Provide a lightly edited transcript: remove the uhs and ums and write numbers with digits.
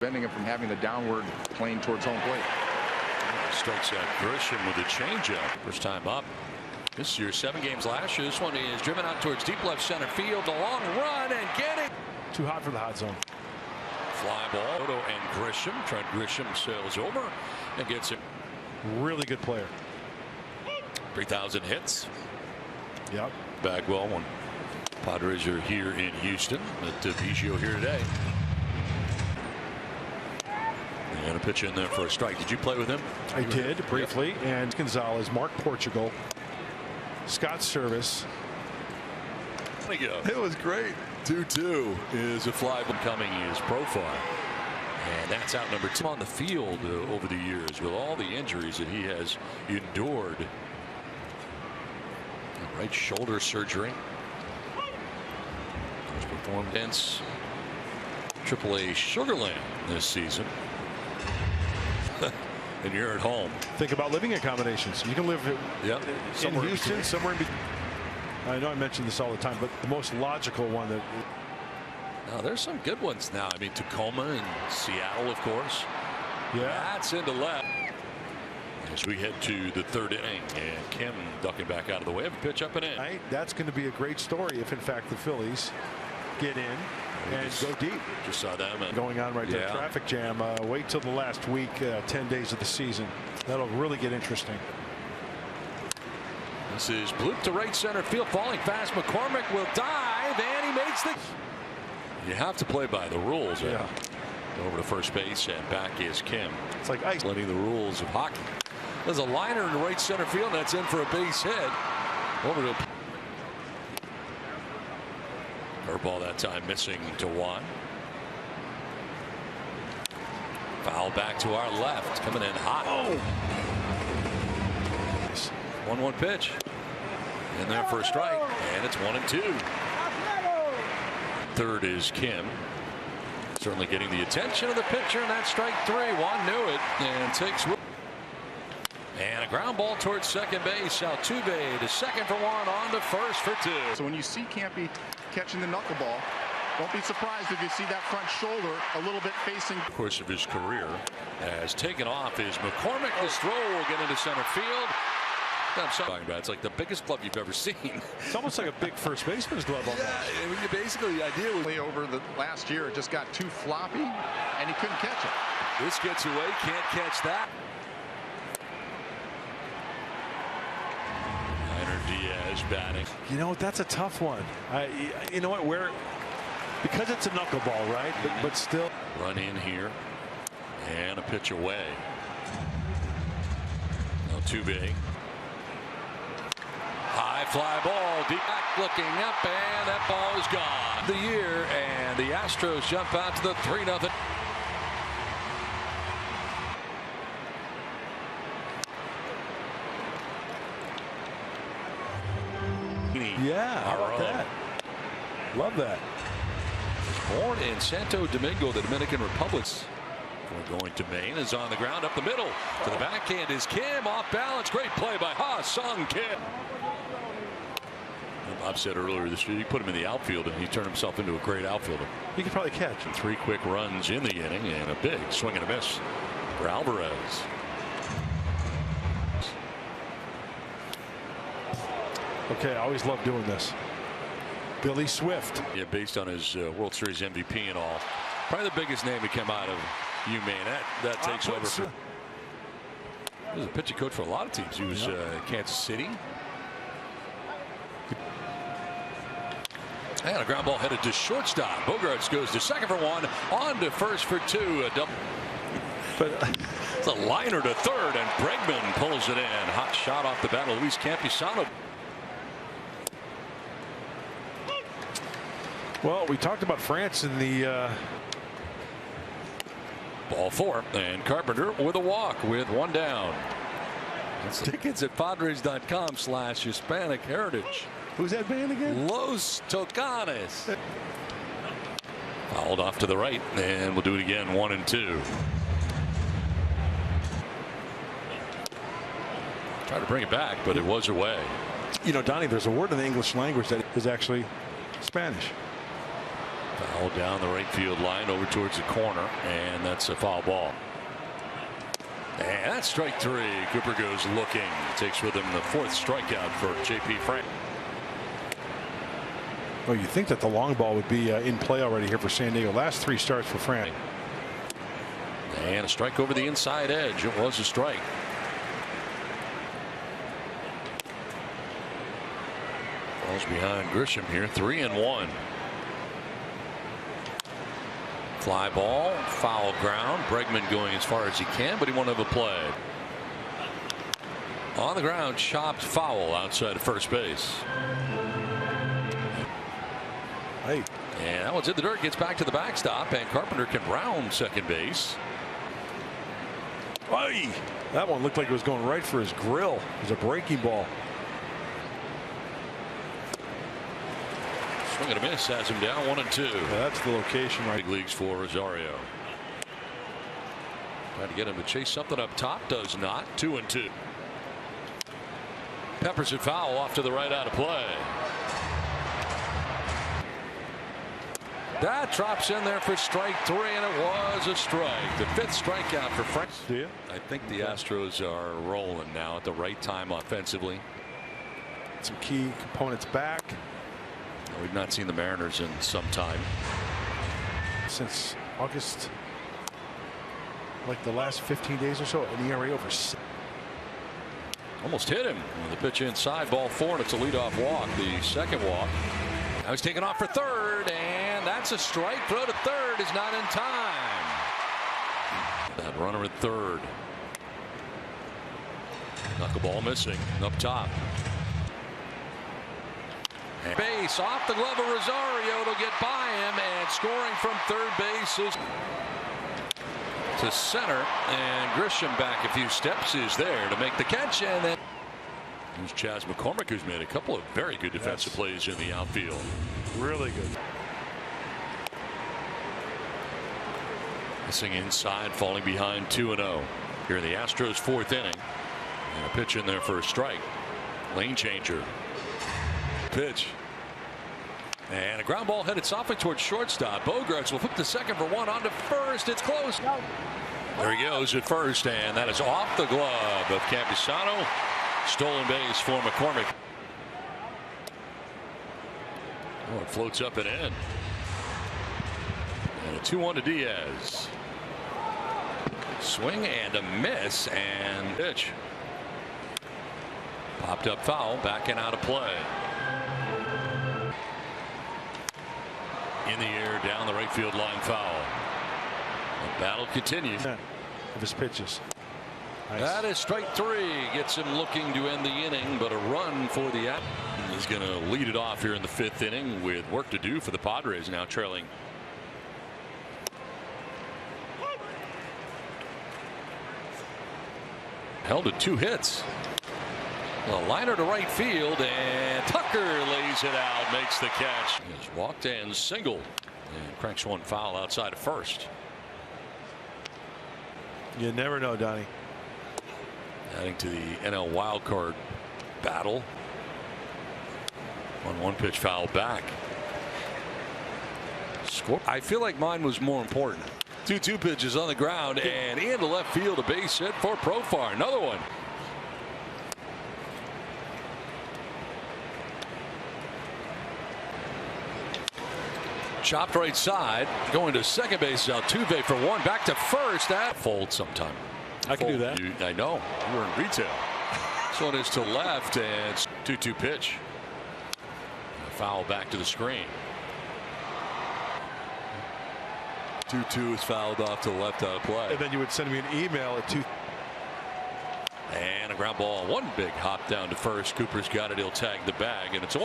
preventing him from having the downward plane towards home plate. Strikes out Grisham with a changeup. First time up this year, 7 games last year. This one is driven out towards deep left center field. A long run and getting too hot for the hot zone. Fly ball. Odo and Grisham. Trent Grisham sails over and gets it. Really good player. 3,000 hits. Yep. Bagwell when Padres are here in Houston. At Biggio here today. And a pitch in there for a strike. Did you play with him? I did briefly. Yep. And Gonzalez, Mark Portugal, Scott Service. It was great. 2-2 is a fly coming his profile. And that's out number 2 on the field over the years with all the injuries that he has endured. Right shoulder surgery. He's performed against AAA Sugarland this season. And you're at home. Think about living accommodations. You can live in Houston, somewhere in between. I know I mention this all the time, but the most logical one that. Now there's some good ones now. I mean, Tacoma and Seattle, of course. Yeah. That's into left. As we head to the 3rd inning, and Kim ducking back out of the way of a pitch up and in. Right. That's going to be a great story if, in fact, the Phillies get in and go deep. Just saw them going on right there. Traffic jam. Wait till the last week, 10 days of the season. That'll really get interesting. This is bloop to right center field, falling fast. McCormick will dive, and he makes the. You have to play by the rules. Yeah. Over to first base, and back is Kim. It's like ice. Letting the rules of hockey. There's a liner in the right center field, and that's in for a base hit. Over to curveball that time, missing to 1. Foul back to our left, coming in hot. 1-1 pitch. In there for a strike, and it's 1-2. 3rd is Kim. Certainly getting the attention of the pitcher, and that's strike 3. Juan knew it and takes. And a ground ball towards second base. Altuve to second for 1, on to first for 2. So when you see Campy catching the knuckleball, don't be surprised if you see that front shoulder a little bit facing. The course of his career has taken off is McCormick. This throw will get into center field. I'm talking about. It's like the biggest glove you've ever seen. It's almost like a big first baseman's glove. Almost. Yeah, I mean, basically the idea was over the last year it just got too floppy and he couldn't catch it. This gets away, can't catch that. Diaz batting. You know, that's a tough one. You know what? Because it's a knuckleball, right? But still. Run in here and a pitch away. Altuve. High fly ball, deep back, looking up, and that ball is gone. The year, and the Astros jump out to the 3-0. Yeah, how about that? Love that. Born in Santo Domingo, the Dominican Republic. We're going to Maine, is on the ground up the middle. To the backhand is Kim, off balance. Great play by Ha-Sung Kim. Bob said earlier this year, you put him in the outfield and he turned himself into a great outfielder. He could probably catch. 3 quick runs in the inning and a big swing and a miss for Alvarez. Okay, I always love doing this. Billy Swift. Yeah, based on his World Series MVP and all. Probably the biggest name to come out of UMaine. That takes over. He was a pitching coach for a lot of teams. He was Kansas City. And a ground ball headed to shortstop. Bogarts goes to second for 1, on to first for 2. A double. But it's a liner to third, and Bregman pulls it in. Hot shot off the bat of Luis Campusano. Well, we talked about France in the ball 4, and Carpenter with a walk with 1 down. That's tickets at Padres.com/Hispanic Heritage. Who's that band again? Los Tocanes. Fouled off to the right, and we'll do it again. 1-2. Try to bring it back, but it was away. You know, Donnie, there's a word in the English language that is actually Spanish. Foul down the right field line over towards the corner, and that's a foul ball. And that's strike three. Cooper goes looking. Takes with him the fourth strikeout for J.P. Frank. Well, you think that the long ball would be in play already here for San Diego. Last three starts for Frank. And a strike over the inside edge. It was a strike. Falls behind Grisham here. 3-1. Fly ball, foul ground. Bregman going as far as he can, but he won't have a play. On the ground, chopped foul outside of first base. Hey. And that one's in the dirt, gets back to the backstop, and Carpenter can round second base. Hey. That one looked like it was going right for his grill. It was a breaking ball. Swing and a miss has him down 1-2. Yeah, that's the location right. Big leagues for Rosario. Trying to get him to chase something up top. Does not. 2-2. Peppers it foul off to the right out of play. That drops in there for strike three, and it was a strike. The fifth strikeout for Frank. Do you? I think the Astros are rolling now at the right time offensively. Some key components back. We've not seen the Mariners in some time. Since August, like the last 15 days or so, an ERA over 6. Almost hit him. The pitch inside, ball four, and it's a leadoff walk. The second walk. Now he's taken off for third, and that's a strike. Throw to third is not in time. That runner at third. Knuckleball missing up top. Base off the glove of Rosario. It'll get by him, and scoring from third base is to center, and Grisham back a few steps is there to make the catch, and then there's Chas McCormick, who's made a couple of very good defensive plays in the outfield. Really good. Missing inside, falling behind 2-0 here in the Astros fourth inning, and a pitch in there for a strike. Lane changer. Pitch. And a ground ball headed softly towards shortstop. Bogarts will flip to second for one, on to first. It's close. There he goes at first, and that is off the glove of Campusano. Stolen base for McCormick. Oh, it floats up and in. And a 2-1 to Diaz. Swing and a miss, and pitch. Popped up foul, back and out of play. In the air, down the right field line, foul. The battle continues. Of his pitches. Nice. That is strike three. Gets him looking to end the inning, but a run for the Astros. He's going to lead it off here in the fifth inning with work to do for the Padres, now trailing. Held to 2 hits. A liner to right field, and Tucker lays it out, makes the catch. He's walked and singled, and cranks one foul outside of first. You never know, Donnie. Adding to the NL wildcard battle. 1-1 pitch foul back. Score. I feel like mine was more important. 2-2 pitches on the ground, and into left field, a base hit for Profar. Another one. Chopped right side, going to second base. Altuve for one, back to first. That folds sometime. I can do that. I know. You were in retail. This one is to left, and it's 2-2 pitch. A foul back to the screen. 2-2 is fouled off to the left out of play. And then you would send me an email at 2. And a ground ball. One big hop down to first. Cooper's got it. He'll tag the bag, and it's a